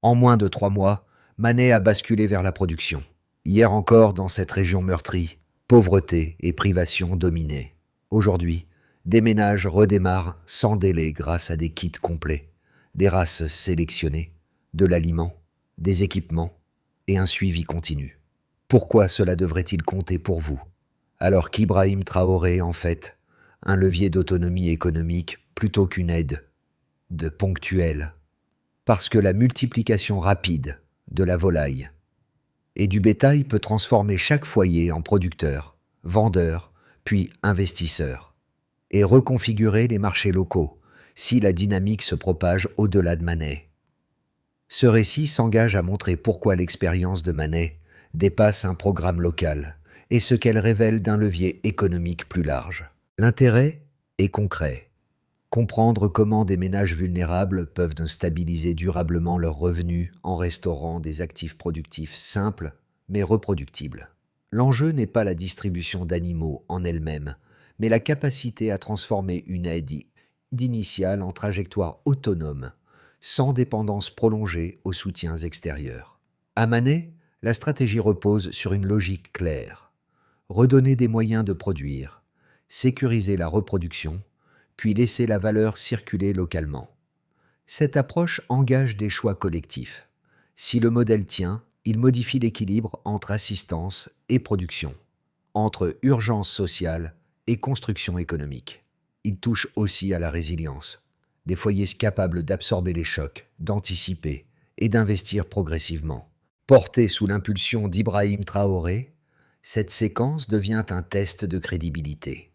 En moins de 3 mois, Manet a basculé vers la production. Hier encore, dans cette région meurtrie, pauvreté et privation dominaient. Aujourd'hui, des ménages redémarrent sans délai grâce à des kits complets, des races sélectionnées, de l'aliment, des équipements et un suivi continu. Pourquoi cela devrait-il compter pour vous, alors qu'Ibrahim Traoré est en fait un levier d'autonomie économique plutôt qu'une aide de ponctuelle? Parce que la multiplication rapide de la volaille et du bétail peut transformer chaque foyer en producteur, vendeur, puis investisseur, et reconfigurer les marchés locaux si la dynamique se propage au-delà de Manet. Ce récit s'engage à montrer pourquoi l'expérience de Manet dépasse un programme local et ce qu'elle révèle d'un levier économique plus large. L'intérêt est concret. Comprendre comment des ménages vulnérables peuvent stabiliser durablement leurs revenus en restaurant des actifs productifs simples mais reproductibles. L'enjeu n'est pas la distribution d'animaux en elle-même, mais la capacité à transformer une aide d'initiale en trajectoire autonome, sans dépendance prolongée aux soutiens extérieurs. À Manet, la stratégie repose sur une logique claire. Redonner des moyens de produire, sécuriser la reproduction, puis laisser la valeur circuler localement. Cette approche engage des choix collectifs. Si le modèle tient, il modifie l'équilibre entre assistance et production, entre urgence sociale et construction économique. Il touche aussi à la résilience, des foyers capables d'absorber les chocs, d'anticiper et d'investir progressivement. Portée sous l'impulsion d'Ibrahim Traoré, cette séquence devient un test de crédibilité.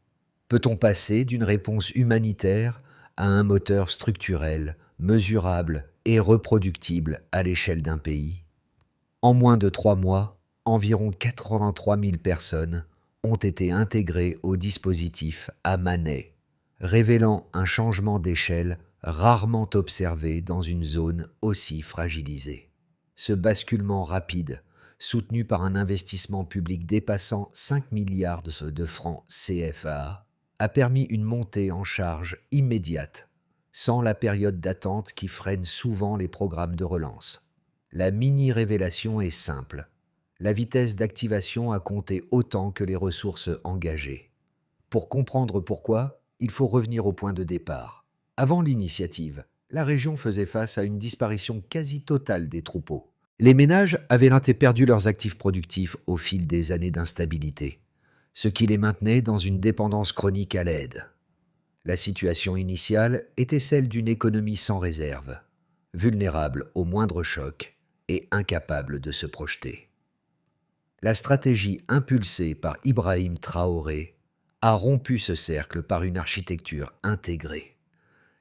Peut-on passer d'une réponse humanitaire à un moteur structurel, mesurable et reproductible à l'échelle d'un pays? En moins de 3 mois, environ 83 000 personnes ont été intégrées au dispositif à Manet, révélant un changement d'échelle rarement observé dans une zone aussi fragilisée. Ce basculement rapide, soutenu par un investissement public dépassant 5 milliards de francs CFA, a permis une montée en charge immédiate, sans la période d'attente qui freine souvent les programmes de relance. La mini-révélation est simple. La vitesse d'activation a compté autant que les ressources engagées. Pour comprendre pourquoi, il faut revenir au point de départ. Avant l'initiative, la région faisait face à une disparition quasi totale des troupeaux. Les ménages avaient perdu leurs actifs productifs au fil des années d'instabilité, ce qui les maintenait dans une dépendance chronique à l'aide. La situation initiale était celle d'une économie sans réserve, vulnérable au moindre choc et incapable de se projeter. La stratégie impulsée par Ibrahim Traoré a rompu ce cercle par une architecture intégrée.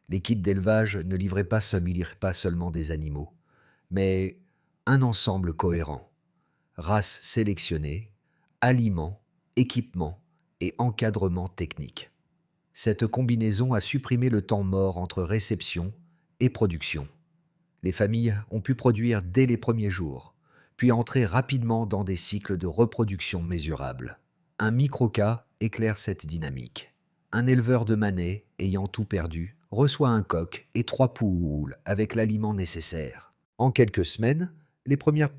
Les kits d'élevage ne livraient pas seulement des animaux, mais un ensemble cohérent. Races sélectionnées, aliments, équipements et encadrement technique. Cette combinaison a supprimé le temps mort entre réception et production. Les familles ont pu produire dès les premiers jours, puis entrer rapidement dans des cycles de reproduction mesurables. Un microcas éclaire cette dynamique. Un éleveur de Manet, ayant tout perdu, reçoit un coq et 3 poules avec l'aliment nécessaire. En quelques semaines, les premières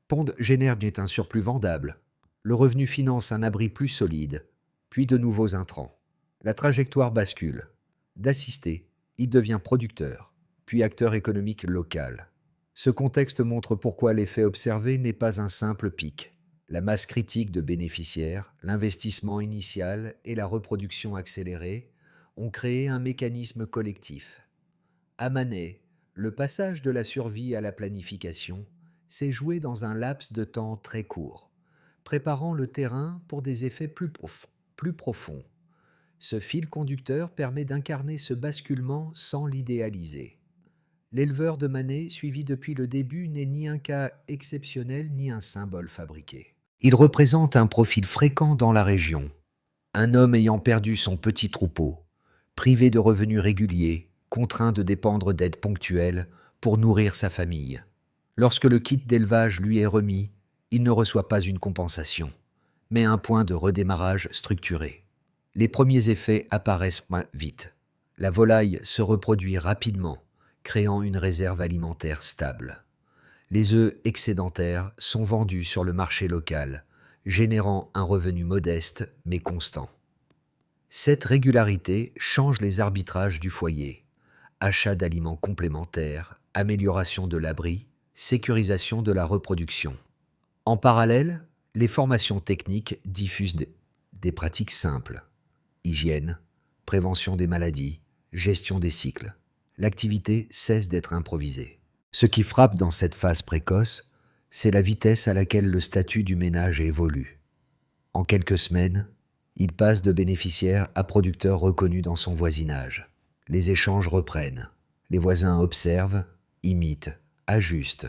pondes génèrent un surplus vendable. Le revenu finance un abri plus solide, puis de nouveaux intrants. La trajectoire bascule. D'assister, il devient producteur, puis acteur économique local. Ce contexte montre pourquoi l'effet observé n'est pas un simple pic. La masse critique de bénéficiaires, l'investissement initial et la reproduction accélérée ont créé un mécanisme collectif. À Manet, le passage de la survie à la planification s'est joué dans un laps de temps très court, préparant le terrain pour des effets plus profonds. Ce fil conducteur permet d'incarner ce basculement sans l'idéaliser. L'éleveur de Manet, suivi depuis le début, n'est ni un cas exceptionnel ni un symbole fabriqué. Il représente un profil fréquent dans la région. Un homme ayant perdu son petit troupeau, privé de revenus réguliers, contraint de dépendre d'aides ponctuelles pour nourrir sa famille. Lorsque le kit d'élevage lui est remis, il ne reçoit pas une compensation, mais un point de redémarrage structuré. Les premiers effets apparaissent moins vite. La volaille se reproduit rapidement, créant une réserve alimentaire stable. Les œufs excédentaires sont vendus sur le marché local, générant un revenu modeste mais constant. Cette régularité change les arbitrages du foyer. Achat d'aliments complémentaires, amélioration de l'abri, sécurisation de la reproduction. En parallèle, les formations techniques diffusent des pratiques simples. Hygiène, prévention des maladies, gestion des cycles. L'activité cesse d'être improvisée. Ce qui frappe dans cette phase précoce, c'est la vitesse à laquelle le statut du ménage évolue. En quelques semaines, il passe de bénéficiaire à producteur reconnu dans son voisinage. Les échanges reprennent. Les voisins observent, imitent, ajustent.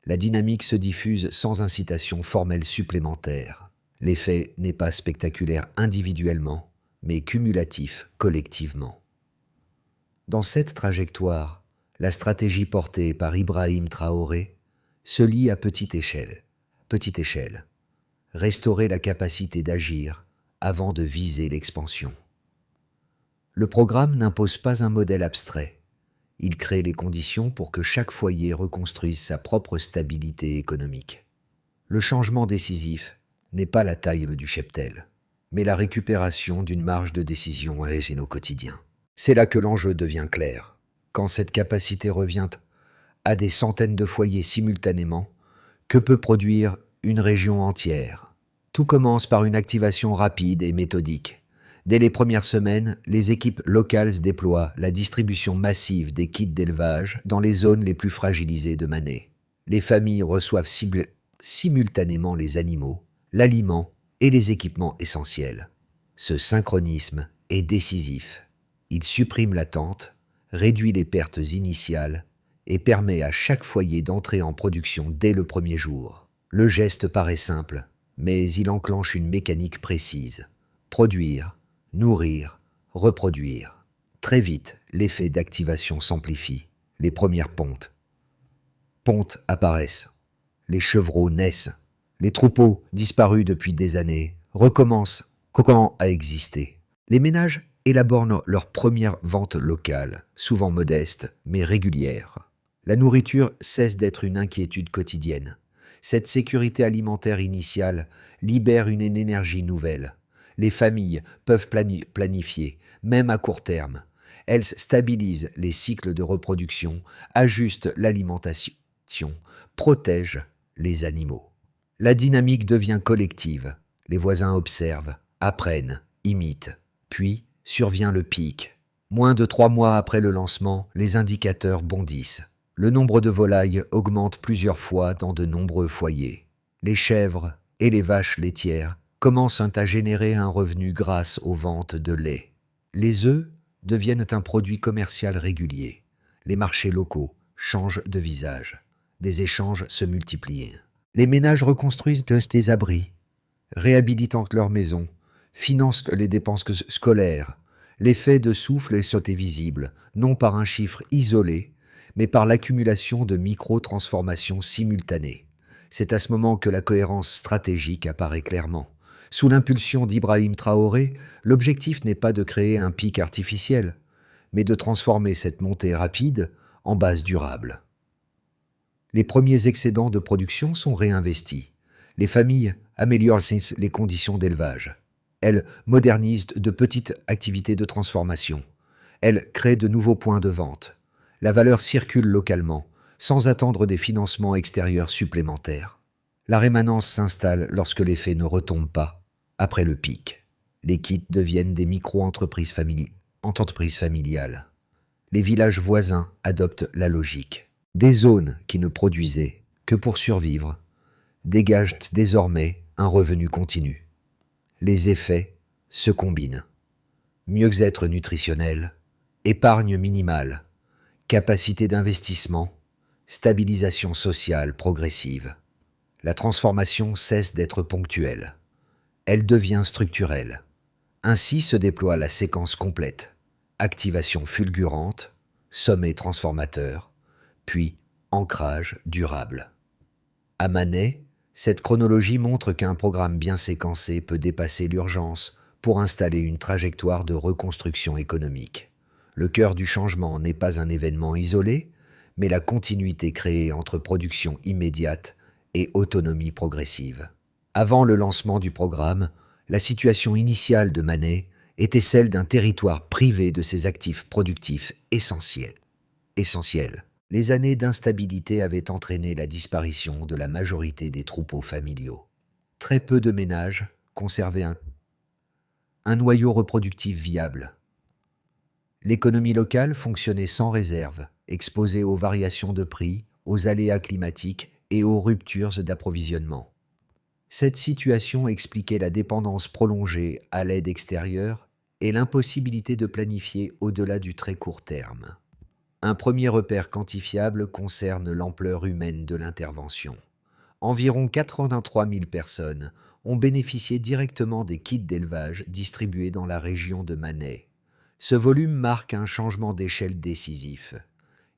La dynamique se diffuse sans incitation formelle supplémentaire. L'effet n'est pas spectaculaire individuellement, mais cumulatif collectivement. Dans cette trajectoire, la stratégie portée par Ibrahim Traoré se lie à petite échelle. Restaurer la capacité d'agir avant de viser l'expansion. Le programme n'impose pas un modèle abstrait. Il crée les conditions pour que chaque foyer reconstruise sa propre stabilité économique. Le changement décisif n'est pas la taille du cheptel, mais la récupération d'une marge de décision à nos quotidiens. C'est là que l'enjeu devient clair. Quand cette capacité revient à des centaines de foyers simultanément, que peut produire une région entière? Tout commence par une activation rapide et méthodique. Dès les premières semaines, les équipes locales déploient la distribution massive des kits d'élevage dans les zones les plus fragilisées de Mané. Les familles reçoivent simultanément les animaux, l'aliment et les équipements essentiels. Ce synchronisme est décisif. Il supprime l'attente, réduit les pertes initiales et permet à chaque foyer d'entrer en production dès le premier jour. Le geste paraît simple, mais il enclenche une mécanique précise. Produire, nourrir, reproduire. Très vite, l'effet d'activation s'amplifie. Les premières pontes apparaissent. Les chevreaux naissent. Les troupeaux, disparus depuis des années, recommencent à exister. Les ménages élaborent leur première vente locale, souvent modeste, mais régulière. La nourriture cesse d'être une inquiétude quotidienne. Cette sécurité alimentaire initiale libère une énergie nouvelle. Les familles peuvent planifier, même à court terme. Elles stabilisent les cycles de reproduction, ajustent l'alimentation, protègent les animaux. La dynamique devient collective. Les voisins observent, apprennent, imitent. Puis survient le pic. Moins de 3 mois après le lancement, les indicateurs bondissent. Le nombre de volailles augmente plusieurs fois dans de nombreux foyers. Les chèvres et les vaches laitières commencent à générer un revenu grâce aux ventes de lait. Les œufs deviennent un produit commercial régulier. Les marchés locaux changent de visage. Des échanges se multiplient. Les ménages reconstruisent des abris, réhabilitent leurs maisons, financent les dépenses scolaires. L'effet de souffle est visible, non par un chiffre isolé, mais par l'accumulation de micro-transformations simultanées. C'est à ce moment que la cohérence stratégique apparaît clairement. Sous l'impulsion d'Ibrahim Traoré, l'objectif n'est pas de créer un pic artificiel, mais de transformer cette montée rapide en base durable. Les premiers excédents de production sont réinvestis. Les familles améliorent les conditions d'élevage. Elles modernisent de petites activités de transformation. Elles créent de nouveaux points de vente. La valeur circule localement, sans attendre des financements extérieurs supplémentaires. La rémanence s'installe lorsque l'effet ne retombe pas. Après le pic, les kits deviennent des micro-entreprises familiales. Les villages voisins adoptent la logique. Des zones qui ne produisaient que pour survivre dégagent désormais un revenu continu. Les effets se combinent. Mieux-être nutritionnel, épargne minimale, capacité d'investissement, stabilisation sociale progressive. La transformation cesse d'être ponctuelle. Elle devient structurelle. Ainsi se déploie la séquence complète. Activation fulgurante, sommet transformateur, puis ancrage durable. À Manet, cette chronologie montre qu'un programme bien séquencé peut dépasser l'urgence pour installer une trajectoire de reconstruction économique. Le cœur du changement n'est pas un événement isolé, mais la continuité créée entre production immédiate et autonomie progressive. Avant le lancement du programme, la situation initiale de Manet était celle d'un territoire privé de ses actifs productifs essentiels. Les années d'instabilité avaient entraîné la disparition de la majorité des troupeaux familiaux. Très peu de ménages conservaient un noyau reproductif viable. L'économie locale fonctionnait sans réserve, exposée aux variations de prix, aux aléas climatiques et aux ruptures d'approvisionnement. Cette situation expliquait la dépendance prolongée à l'aide extérieure et l'impossibilité de planifier au-delà du très court terme. Un premier repère quantifiable concerne l'ampleur humaine de l'intervention. Environ 83 000 personnes ont bénéficié directement des kits d'élevage distribués dans la région de Manet. Ce volume marque un changement d'échelle décisif.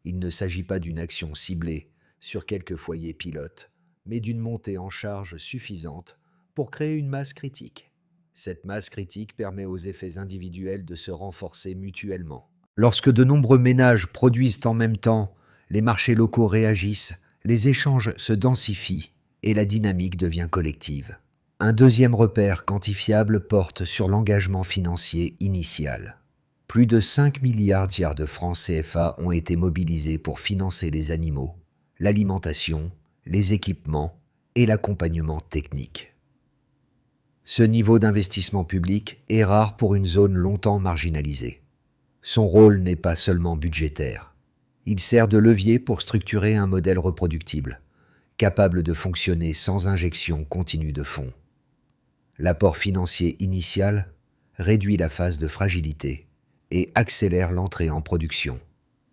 Il ne s'agit pas d'une action ciblée sur quelques foyers pilotes, mais d'une montée en charge suffisante pour créer une masse critique. Cette masse critique permet aux effets individuels de se renforcer mutuellement. Lorsque de nombreux ménages produisent en même temps, les marchés locaux réagissent, les échanges se densifient et la dynamique devient collective. Un deuxième repère quantifiable porte sur l'engagement financier initial. Plus de 5 milliards de francs CFA ont été mobilisés pour financer les animaux, l'alimentation, les équipements et l'accompagnement technique. Ce niveau d'investissement public est rare pour une zone longtemps marginalisée. Son rôle n'est pas seulement budgétaire. Il sert de levier pour structurer un modèle reproductible, capable de fonctionner sans injection continue de fonds. L'apport financier initial réduit la phase de fragilité et accélère l'entrée en production,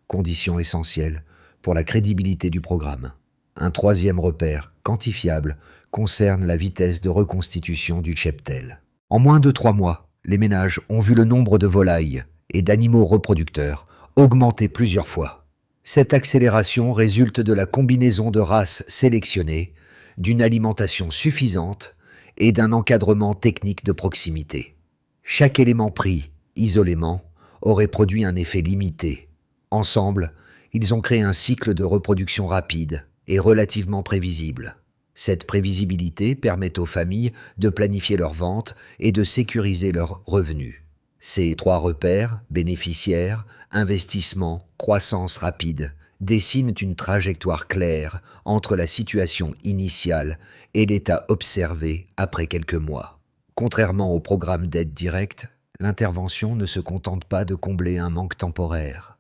condition essentielle pour la crédibilité du programme. Un troisième repère, quantifiable, concerne la vitesse de reconstitution du cheptel. En moins de 3 mois, les ménages ont vu le nombre de volailles et d'animaux reproducteurs augmenter plusieurs fois. Cette accélération résulte de la combinaison de races sélectionnées, d'une alimentation suffisante et d'un encadrement technique de proximité. Chaque élément pris, isolément, aurait produit un effet limité. Ensemble, ils ont créé un cycle de reproduction rapide et relativement prévisible. Cette prévisibilité permet aux familles de planifier leurs ventes et de sécuriser leurs revenus. Ces 3 repères, bénéficiaires, investissement, croissance rapide, dessinent une trajectoire claire entre la situation initiale et l'état observé après quelques mois. Contrairement au programme d'aide directe, l'intervention ne se contente pas de combler un manque temporaire.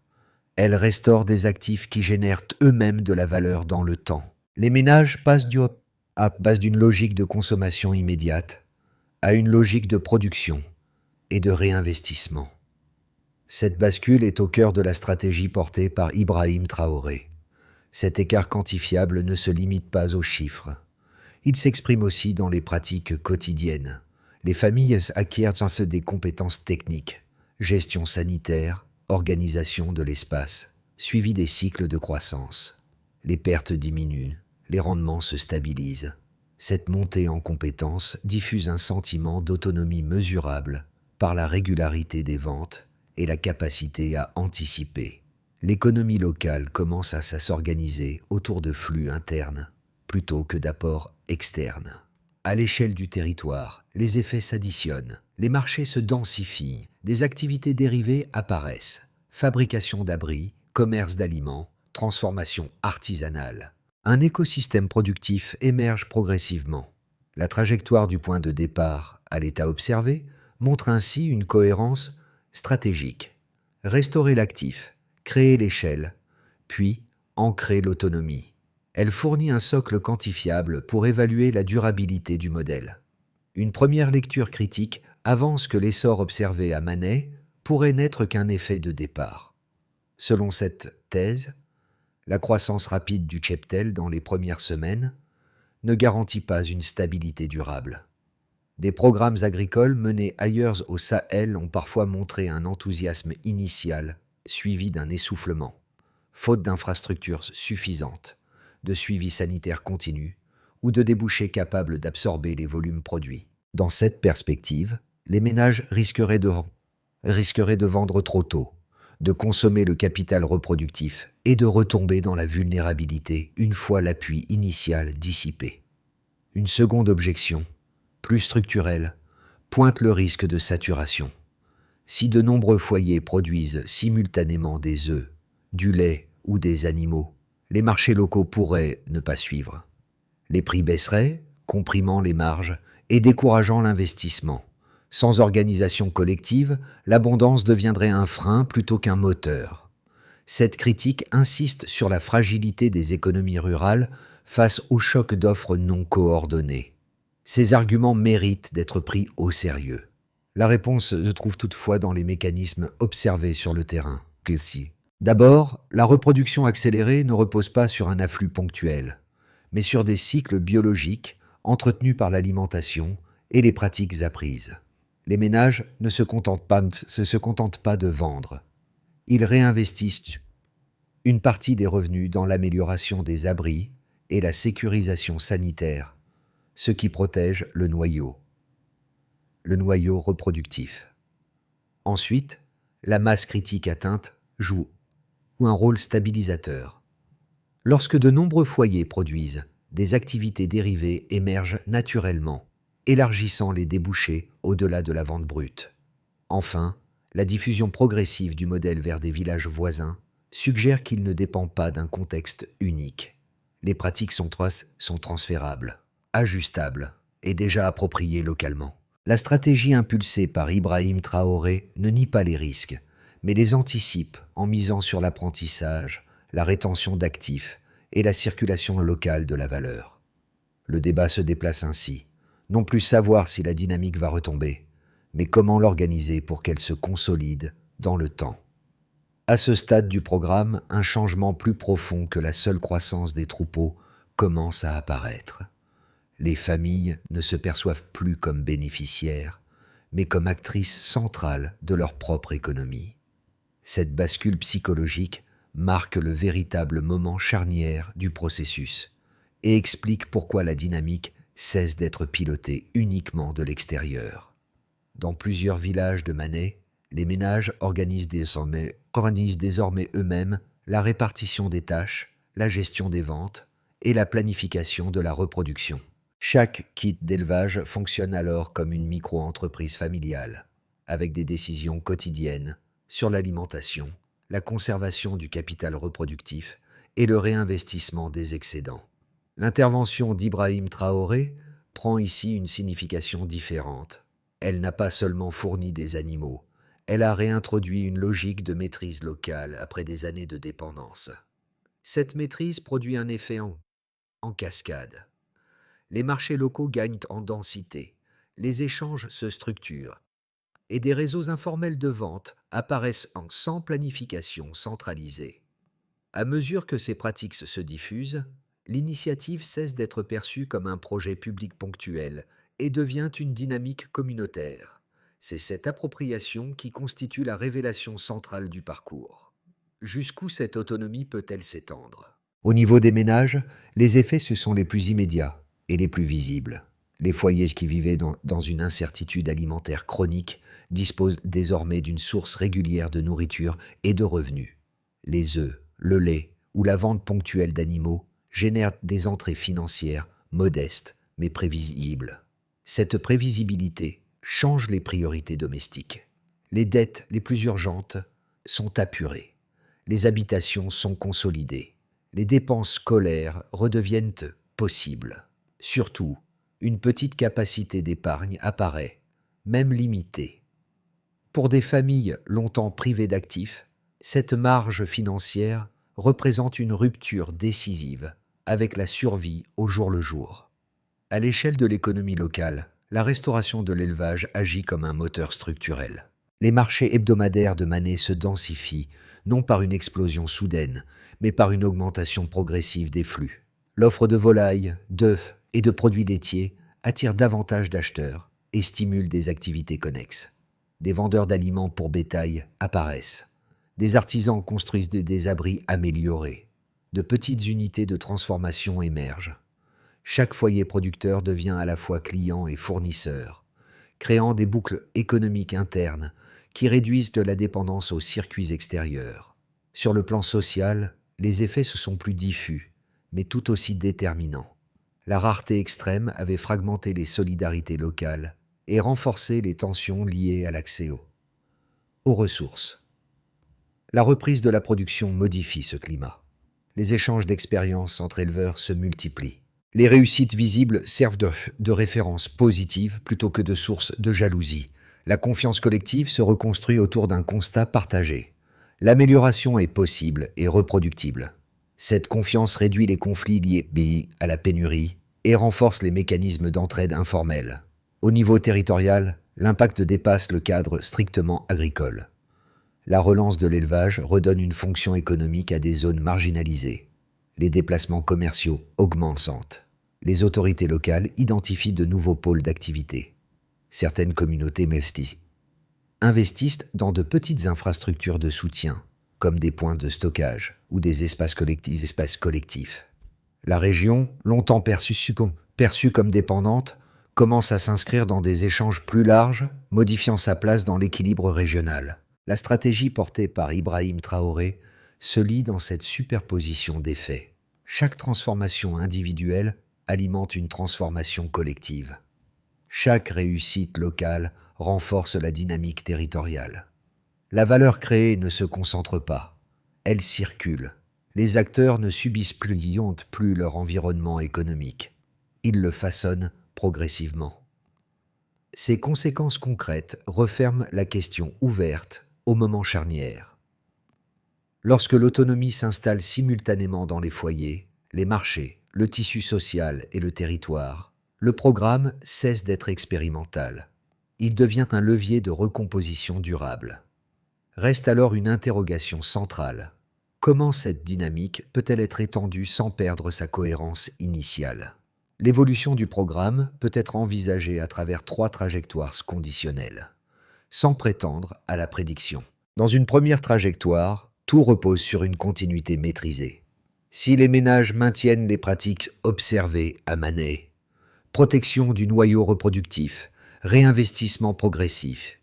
Elle restaure des actifs qui génèrent eux-mêmes de la valeur dans le temps. Les ménages passent d'une logique de consommation immédiate à une logique de production et de réinvestissement. Cette bascule est au cœur de la stratégie portée par Ibrahim Traoré. Cet écart quantifiable ne se limite pas aux chiffres. Il s'exprime aussi dans les pratiques quotidiennes. Les familles acquièrent des compétences techniques, gestion sanitaire, organisation de l'espace, suivi des cycles de croissance. Les pertes diminuent, les rendements se stabilisent. Cette montée en compétences diffuse un sentiment d'autonomie mesurable par la régularité des ventes et la capacité à anticiper. L'économie locale commence à s'organiser autour de flux internes plutôt que d'apports externes. À l'échelle du territoire, les effets s'additionnent, les marchés se densifient, des activités dérivées apparaissent, fabrication d'abris, commerce d'aliments, transformation artisanale. Un écosystème productif émerge progressivement. La trajectoire du point de départ à l'état observé montre ainsi une cohérence stratégique. Restaurer l'actif, créer l'échelle, puis ancrer l'autonomie. Elle fournit un socle quantifiable pour évaluer la durabilité du modèle. Une première lecture critique avance que l'essor observé à Manet pourrait n'être qu'un effet de départ. Selon cette thèse, la croissance rapide du cheptel dans les premières semaines ne garantit pas une stabilité durable. Des programmes agricoles menés ailleurs au Sahel ont parfois montré un enthousiasme initial suivi d'un essoufflement, faute d'infrastructures suffisantes, de suivi sanitaire continu ou de débouchés capables d'absorber les volumes produits. Dans cette perspective, les ménages risqueraient de vendre trop tôt, de consommer le capital reproductif et de retomber dans la vulnérabilité une fois l'appui initial dissipé. Une seconde objection, plus structurelle, pointe le risque de saturation. Si de nombreux foyers produisent simultanément des œufs, du lait ou des animaux, les marchés locaux pourraient ne pas suivre. Les prix baisseraient, comprimant les marges et décourageant l'investissement. Sans organisation collective, l'abondance deviendrait un frein plutôt qu'un moteur. Cette critique insiste sur la fragilité des économies rurales face au choc d'offres non coordonnées. Ces arguments méritent d'être pris au sérieux. La réponse se trouve toutefois dans les mécanismes observés sur le terrain. D'abord, la reproduction accélérée ne repose pas sur un afflux ponctuel, mais sur des cycles biologiques entretenus par l'alimentation et les pratiques apprises. Les ménages ne se contentent pas de vendre. Ils réinvestissent une partie des revenus dans l'amélioration des abris et la sécurisation sanitaire, ce qui protège le noyau reproductif. Ensuite, la masse critique atteinte joue un rôle stabilisateur. Lorsque de nombreux foyers produisent, des activités dérivées émergent naturellement, élargissant les débouchés au-delà de la vente brute. Enfin, la diffusion progressive du modèle vers des villages voisins suggère qu'il ne dépend pas d'un contexte unique. Les pratiques sont transférables, ajustables et déjà appropriées localement. La stratégie impulsée par Ibrahim Traoré ne nie pas les risques, mais les anticipe en misant sur l'apprentissage, la rétention d'actifs et la circulation locale de la valeur. Le débat se déplace ainsi, non plus savoir si la dynamique va retomber, mais comment l'organiser pour qu'elle se consolide dans le temps. À ce stade du programme, un changement plus profond que la seule croissance des troupeaux commence à apparaître. Les familles ne se perçoivent plus comme bénéficiaires, mais comme actrices centrales de leur propre économie. Cette bascule psychologique marque le véritable moment charnière du processus et explique pourquoi la dynamique cesse d'être pilotée uniquement de l'extérieur. Dans plusieurs villages de Mané, les ménages organisent désormais eux-mêmes la répartition des tâches, la gestion des ventes et la planification de la reproduction. Chaque kit d'élevage fonctionne alors comme une micro-entreprise familiale, avec des décisions quotidiennes sur l'alimentation, la conservation du capital reproductif et le réinvestissement des excédents. L'intervention d'Ibrahim Traoré prend ici une signification différente. Elle n'a pas seulement fourni des animaux, elle a réintroduit une logique de maîtrise locale après des années de dépendance. Cette maîtrise produit un effet en cascade. Les marchés locaux gagnent en densité, les échanges se structurent, et des réseaux informels de vente apparaissent sans planification centralisée. À mesure que ces pratiques se diffusent, l'initiative cesse d'être perçue comme un projet public ponctuel et devient une dynamique communautaire. C'est cette appropriation qui constitue la révélation centrale du parcours. Jusqu'où cette autonomie peut-elle s'étendre ? Au niveau des ménages, les effets se sont les plus immédiats et les plus visibles. Les foyers qui vivaient dans une incertitude alimentaire chronique disposent désormais d'une source régulière de nourriture et de revenus. Les œufs, le lait ou la vente ponctuelle d'animaux génèrent des entrées financières modestes mais prévisibles. Cette prévisibilité change les priorités domestiques. Les dettes les plus urgentes sont apurées. Les habitations sont consolidées. Les dépenses scolaires redeviennent possibles. Surtout, une petite capacité d'épargne apparaît, même limitée. Pour des familles longtemps privées d'actifs, cette marge financière représente une rupture décisive avec la survie au jour le jour. À l'échelle de l'économie locale, la restauration de l'élevage agit comme un moteur structurel. Les marchés hebdomadaires de Mané se densifient, non par une explosion soudaine, mais par une augmentation progressive des flux. L'offre de volailles, d'œufs et de produits laitiers attire davantage d'acheteurs et stimule des activités connexes. Des vendeurs d'aliments pour bétail apparaissent. Des artisans construisent des abris améliorés. De petites unités de transformation émergent. Chaque foyer producteur devient à la fois client et fournisseur, créant des boucles économiques internes qui réduisent de la dépendance aux circuits extérieurs. Sur le plan social, les effets se sont plus diffus, mais tout aussi déterminants. La rareté extrême avait fragmenté les solidarités locales et renforcé les tensions liées à l'accès aux ressources. La reprise de la production modifie ce climat. Les échanges d'expériences entre éleveurs se multiplient. Les réussites visibles servent de références positives plutôt que de sources de jalousie. La confiance collective se reconstruit autour d'un constat partagé. L'amélioration est possible et reproductible. Cette confiance réduit les conflits liés à la pénurie et renforce les mécanismes d'entraide informels. Au niveau territorial, l'impact dépasse le cadre strictement agricole. La relance de l'élevage redonne une fonction économique à des zones marginalisées. Les déplacements commerciaux augmentent. Les autorités locales identifient de nouveaux pôles d'activité. Certaines communautés investissent dans de petites infrastructures de soutien, comme des points de stockage ou des espaces collectifs. La région, longtemps perçue comme dépendante, commence à s'inscrire dans des échanges plus larges, modifiant sa place dans l'équilibre régional. La stratégie portée par Ibrahim Traoré se lie dans cette superposition d'effets. Chaque transformation individuelle alimente une transformation collective. Chaque réussite locale renforce la dynamique territoriale. La valeur créée ne se concentre pas, elle circule. Les acteurs ne subissent plus leur environnement économique. Ils le façonnent progressivement. Ces conséquences concrètes referment la question ouverte au moment charnière. Lorsque l'autonomie s'installe simultanément dans les foyers, les marchés, le tissu social et le territoire, le programme cesse d'être expérimental. Il devient un levier de recomposition durable. Reste alors une interrogation centrale. Comment cette dynamique peut-elle être étendue sans perdre sa cohérence initiale ? L'évolution du programme peut être envisagée à travers 3 trajectoires conditionnelles, sans prétendre à la prédiction. Dans une première trajectoire, tout repose sur une continuité maîtrisée. Si les ménages maintiennent les pratiques observées à Manet, protection du noyau reproductif, réinvestissement progressif,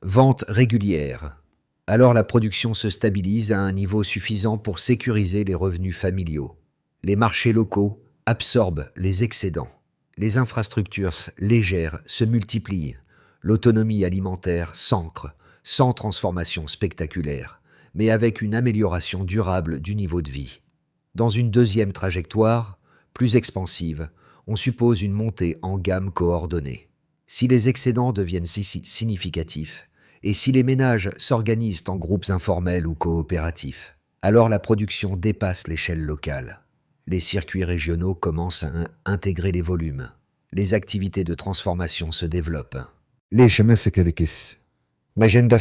vente régulière, alors la production se stabilise à un niveau suffisant pour sécuriser les revenus familiaux. Les marchés locaux absorbent les excédents. Les infrastructures légères se multiplient. L'autonomie alimentaire s'ancre, sans transformation spectaculaire, mais avec une amélioration durable du niveau de vie. Dans une deuxième trajectoire, plus expansive, on suppose une montée en gamme coordonnée. Si les excédents deviennent significatifs, et si les ménages s'organisent en groupes informels ou coopératifs, alors la production dépasse l'échelle locale. Les circuits régionaux commencent à intégrer les volumes. Les activités de transformation se développent. Les chemins se calquissent. Magenda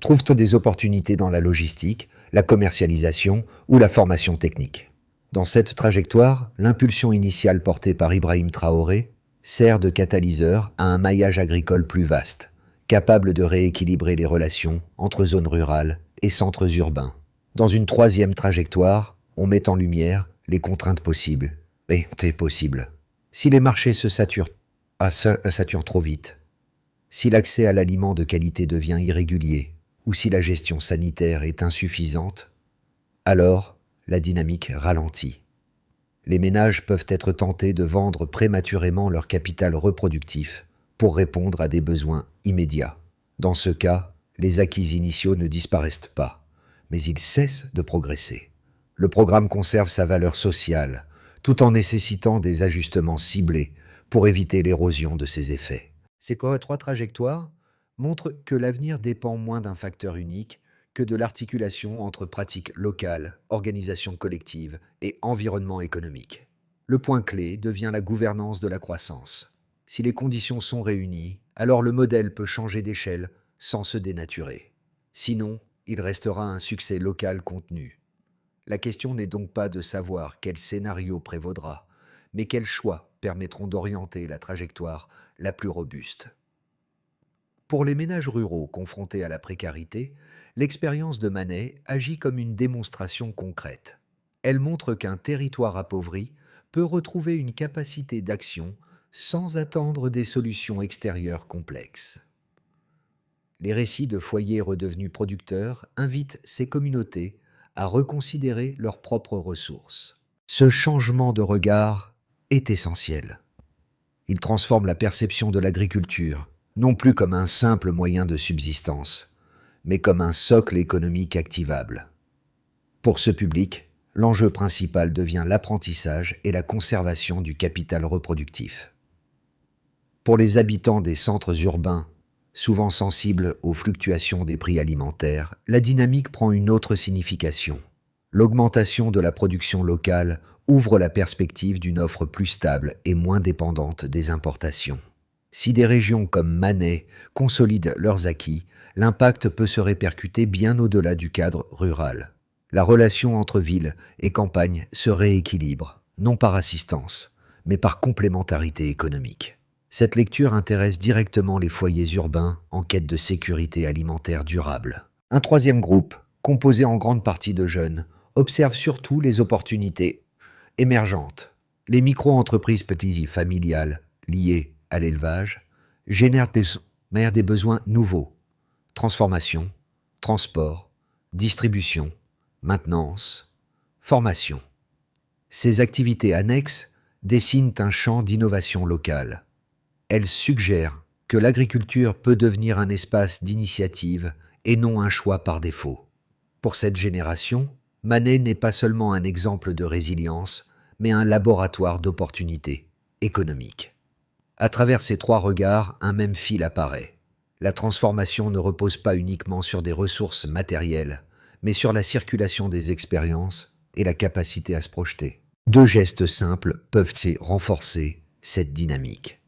trouve-t-on des opportunités dans la logistique, la commercialisation ou la formation technique. Dans cette trajectoire, l'impulsion initiale portée par Ibrahim Traoré sert de catalyseur à un maillage agricole plus vaste, capable de rééquilibrer les relations entre zones rurales et centres urbains. Dans une troisième trajectoire, on met en lumière les contraintes possibles. Si les marchés se saturent trop vite, si l'accès à l'aliment de qualité devient irrégulier, ou si la gestion sanitaire est insuffisante, alors la dynamique ralentit. Les ménages peuvent être tentés de vendre prématurément leur capital reproductif pour répondre à des besoins immédiats. Dans ce cas, les acquis initiaux ne disparaissent pas, mais ils cessent de progresser. Le programme conserve sa valeur sociale, tout en nécessitant des ajustements ciblés pour éviter l'érosion de ses effets. Ces 3 trajectoires montrent que l'avenir dépend moins d'un facteur unique que de l'articulation entre pratiques locales, organisation collective et environnement économique. Le point clé devient la gouvernance de la croissance. Si les conditions sont réunies, alors le modèle peut changer d'échelle sans se dénaturer. Sinon, il restera un succès local contenu. La question n'est donc pas de savoir quel scénario prévaudra, mais quels choix permettront d'orienter la trajectoire la plus robuste. Pour les ménages ruraux confrontés à la précarité, l'expérience de Manet agit comme une démonstration concrète. Elle montre qu'un territoire appauvri peut retrouver une capacité d'action sans attendre des solutions extérieures complexes. Les récits de foyers redevenus producteurs invitent ces communautés à reconsidérer leurs propres ressources. Ce changement de regard est essentiel. Il transforme la perception de l'agriculture, non plus comme un simple moyen de subsistance, mais comme un socle économique activable. Pour ce public, l'enjeu principal devient l'apprentissage et la conservation du capital reproductif. Pour les habitants des centres urbains, souvent sensibles aux fluctuations des prix alimentaires, la dynamique prend une autre signification. L'augmentation de la production locale ouvre la perspective d'une offre plus stable et moins dépendante des importations. Si des régions comme Manet consolident leurs acquis, l'impact peut se répercuter bien au-delà du cadre rural. La relation entre ville et campagne se rééquilibre, non par assistance, mais par complémentarité économique. Cette lecture intéresse directement les foyers urbains en quête de sécurité alimentaire durable. Un troisième groupe, composé en grande partie de jeunes, observe surtout les opportunités émergentes. Les micro-entreprises petites et familiales liées à l'élevage génèrent des besoins nouveaux. Transformation, transport, distribution, maintenance, formation. Ces activités annexes dessinent un champ d'innovation locale. Elles suggèrent que l'agriculture peut devenir un espace d'initiative et non un choix par défaut. Pour cette génération, Manet n'est pas seulement un exemple de résilience, mais un laboratoire d'opportunités économiques. À travers ces trois regards, un même fil apparaît. La transformation ne repose pas uniquement sur des ressources matérielles, mais sur la circulation des expériences et la capacité à se projeter. Deux gestes simples peuvent renforcer cette dynamique.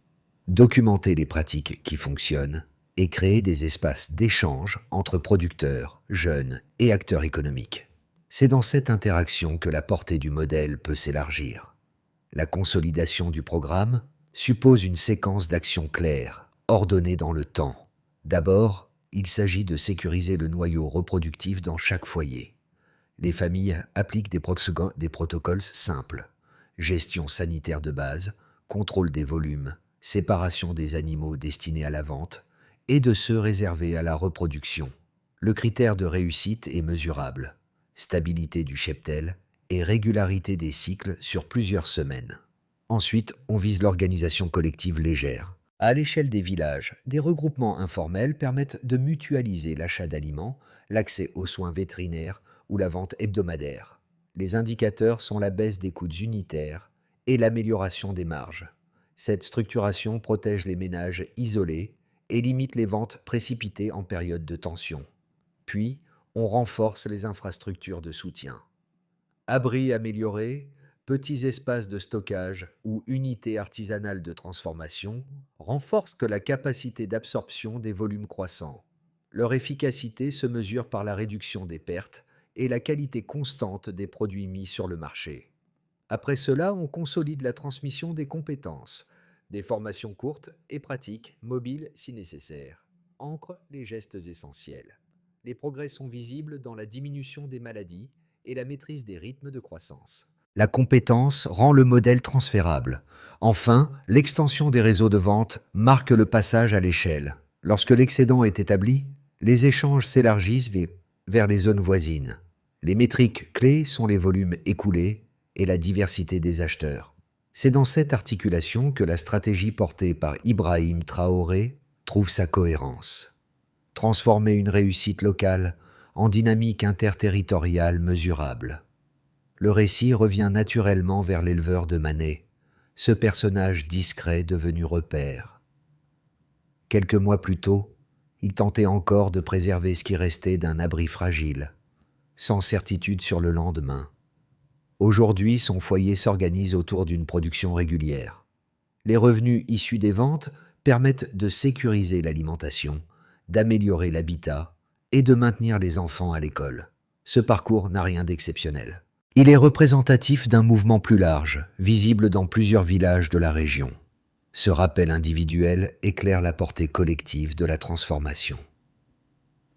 Documenter les pratiques qui fonctionnent et créer des espaces d'échange entre producteurs, jeunes et acteurs économiques. C'est dans cette interaction que la portée du modèle peut s'élargir. La consolidation du programme suppose une séquence d'actions claires, ordonnée dans le temps. D'abord, il s'agit de sécuriser le noyau reproductif dans chaque foyer. Les familles appliquent des protocoles simples: gestion sanitaire de base, contrôle des volumes, séparation des animaux destinés à la vente et de ceux réservés à la reproduction. Le critère de réussite est mesurable: stabilité du cheptel et régularité des cycles sur plusieurs semaines. Ensuite, on vise l'organisation collective légère. À l'échelle des villages, des regroupements informels permettent de mutualiser l'achat d'aliments, l'accès aux soins vétérinaires ou la vente hebdomadaire. Les indicateurs sont la baisse des coûts unitaires et l'amélioration des marges. Cette structuration protège les ménages isolés et limite les ventes précipitées en période de tension. Puis, on renforce les infrastructures de soutien. Abris améliorés, petits espaces de stockage ou unités artisanales de transformation renforcent la capacité d'absorption des volumes croissants. Leur efficacité se mesure par la réduction des pertes et la qualité constante des produits mis sur le marché. Après cela, on consolide la transmission des compétences, des formations courtes et pratiques, mobiles si nécessaire, ancrent les gestes essentiels. Les progrès sont visibles dans la diminution des maladies et la maîtrise des rythmes de croissance. La compétence rend le modèle transférable. Enfin, l'extension des réseaux de vente marque le passage à l'échelle. Lorsque l'excédent est établi, les échanges s'élargissent vers les zones voisines. Les métriques clés sont les volumes écoulés et la diversité des acheteurs. C'est dans cette articulation que la stratégie portée par Ibrahim Traoré trouve sa cohérence. Transformer une réussite locale en dynamique interterritoriale mesurable. Le récit revient naturellement vers l'éleveur de Manet, ce personnage discret devenu repère. Quelques mois plus tôt, il tentait encore de préserver ce qui restait d'un abri fragile, sans certitude sur le lendemain. Aujourd'hui, son foyer s'organise autour d'une production régulière. Les revenus issus des ventes permettent de sécuriser l'alimentation, d'améliorer l'habitat et de maintenir les enfants à l'école. Ce parcours n'a rien d'exceptionnel. Il est représentatif d'un mouvement plus large, visible dans plusieurs villages de la région. Ce rappel individuel éclaire la portée collective de la transformation.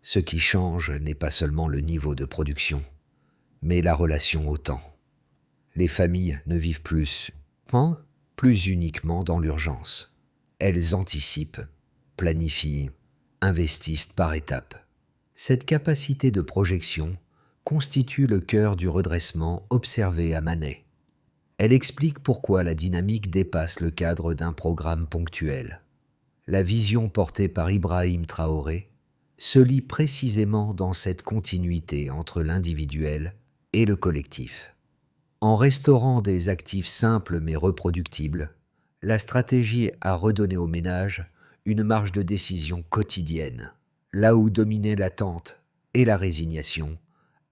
Ce qui change n'est pas seulement le niveau de production, mais la relation au temps. Les familles ne vivent plus uniquement dans l'urgence. Elles anticipent, planifient investissent par étapes. Cette capacité de projection constitue le cœur du redressement observé à Manet. Elle explique pourquoi la dynamique dépasse le cadre d'un programme ponctuel. La vision portée par Ibrahim Traoré se lie précisément dans cette continuité entre l'individuel et le collectif. En restaurant des actifs simples mais reproductibles, la stratégie a redonné aux ménages une marge de décision quotidienne. Là où dominaient l'attente et la résignation,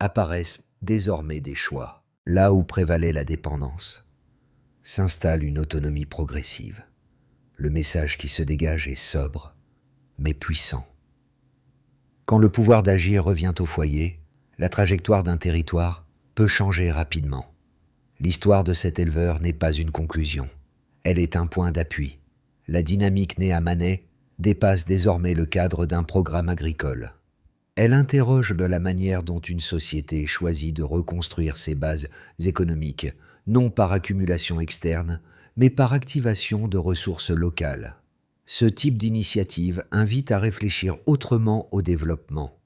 apparaissent désormais des choix. Là où prévalait la dépendance, s'installe une autonomie progressive. Le message qui se dégage est sobre, mais puissant. Quand le pouvoir d'agir revient au foyer, la trajectoire d'un territoire peut changer rapidement. L'histoire de cet éleveur n'est pas une conclusion. Elle est un point d'appui. La dynamique née à Manet dépasse désormais le cadre d'un programme agricole. Elle interroge de la manière dont une société choisit de reconstruire ses bases économiques, non par accumulation externe, mais par activation de ressources locales. Ce type d'initiative invite à réfléchir autrement au développement,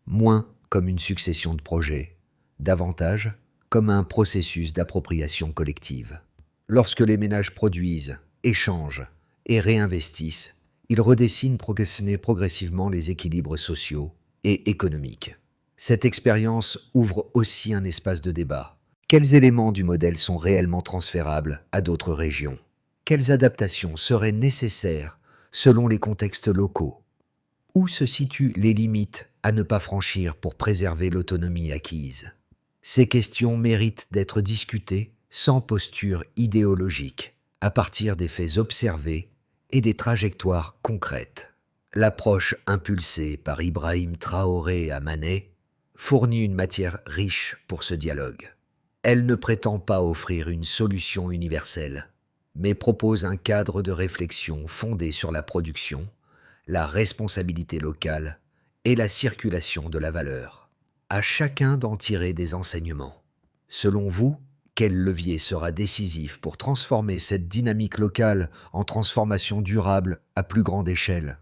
moins comme une succession de projets, davantage comme un processus d'appropriation collective. Lorsque les ménages produisent, échangent et réinvestissent, ils redessinent progressivement les équilibres sociaux et économiques. Cette expérience ouvre aussi un espace de débat. Quels éléments du modèle sont réellement transférables à d'autres régions? Quelles adaptations seraient nécessaires selon les contextes locaux? Où se situent les limites à ne pas franchir pour préserver l'autonomie acquise? Ces questions méritent d'être discutées sans posture idéologique, à partir des faits observés et des trajectoires concrètes. L'approche impulsée par Ibrahim Traoré à Manet fournit une matière riche pour ce dialogue. Elle ne prétend pas offrir une solution universelle, mais propose un cadre de réflexion fondé sur la production, la responsabilité locale et la circulation de la valeur. À chacun d'en tirer des enseignements. Selon vous, quel levier sera décisif pour transformer cette dynamique locale en transformation durable à plus grande échelle ?